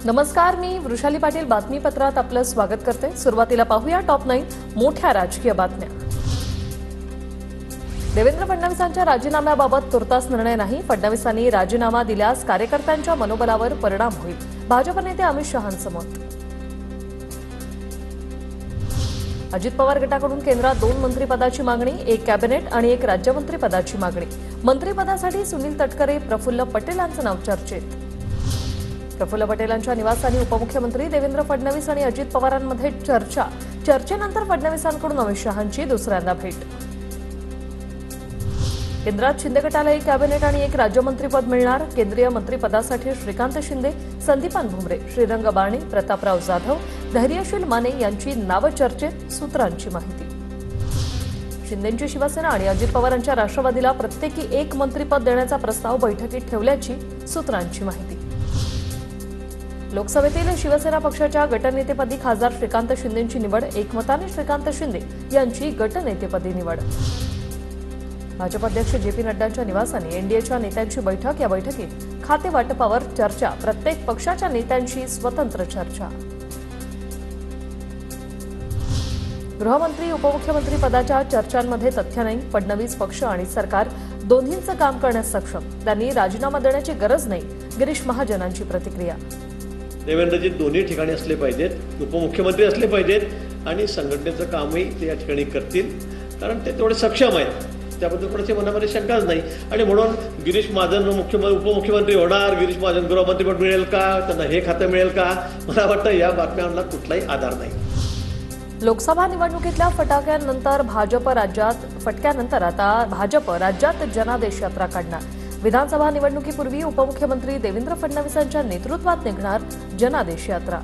नमस्कार, मी वृषाली पाटील बातमीपत्रात आपलं स्वागत करते। सुरुवातीला पाहूया टॉप 9 मोठ्या राजकीय बातम्या। देवेंद्र फडणवीसांच्या राजीनाम्याबाबत तुर्तास निर्णय नाही। फडणवीसांनी राजीनामा दिल्यास कार्यकर्त्यांच्या मनोबलावर परिणाम होईल, भाजप नेते अमित शहांचं मत। अजित पवार गटाकडून केंद्रात 2 मंत्रिपदाची मागणी, 1 कॅबिनेट आणि 1 राज्यमंत्रीपदाची मागणी। मंत्रिपदासाठी सुनील तटकरे, प्रफुल्ल पटेलांचं नाव चर्चेत। प्रफुल्ल पटेलांच्या निवासस्थानी उपमुख्यमंत्री देवेंद्र फडणवीस आणि अजित पवारांमध्ये चर्चा। चर्चेनंतर फडणवीसांकडून अमित शहांची दुसऱ्यांदा भेट। केंद्रात शिंदे गटाला 1 कॅबिनेट आणि 1 राज्यमंत्रीपद मिळणार। केंद्रीय मंत्रिपदासाठी श्रीकांत शिंदे, संदीपान भुमरे, श्रीरंग बारणे, प्रतापराव जाधव, धैर्यशील माने यांची नावं चर्चेत, सूत्रांची माहिती। शिंदेंची शिवसेना आणि अजित पवारांच्या राष्ट्रवादीला प्रत्येकी 1 मंत्रिपद देण्याचा प्रस्ताव बैठकीत ठेवल्याची सूत्रांची माहिती। लोकसभेतील शिवसेना पक्षाच्या गटनेतेपदी खासदार श्रीकांत शिंदेंची निवड, एकमताने श्रीकांत शिंदे यांची गटनेतेपदी निवड। भाजप अध्यक्ष जे.पी. नड्डांच्या निवासाने एनडीएच्या नेत्यांची बैठक। या बैठकीत खाते वाटपावर चर्चा, प्रत्येक पक्षाच्या नेत्यांशी स्वतंत्र चर्चा। गृहमंत्री उपमुख्यमंत्री पदाच्या चर्चांमध्ये तथ्य नाही। फडणवीस पक्ष आणि सरकार दोन्हींचं काम करण्यास सक्षम, त्यांनी राजीनामा देण्याची गरज नाही, गिरीश महाजनांची प्रतिक्रिया। देवेंद्रजी दोन्ही ठिकाणी असले पाहिजेत, उपमुख्यमंत्री असले पाहिजेत आणि संघटनेचं कामही ते या ठिकाणी करतील, कारण ते तेवढे सक्षम आहेत, त्याबद्दल कोणाच्या मनामध्ये शंकाच नाही। आणि म्हणून गिरीश महाजन उपमुख्यमंत्री होणार, गिरीश महाजन गृहमंत्रीपद मिळेल का, त्यांना हे खातं मिळेल का, मला वाटतं या बातम्यांना कुठलाही आधार नाही। लोकसभा निवडणुकीतल्या फटक्यानंतर आता भाजप राज्यात जनादेश यात्रा काढणार। विधानसभा निवडणुकीपूर्वी उपमुख्यमंत्री देवेंद्र फडणवीसांच्या नेतृत्वात निघणार जनादेश यात्रा।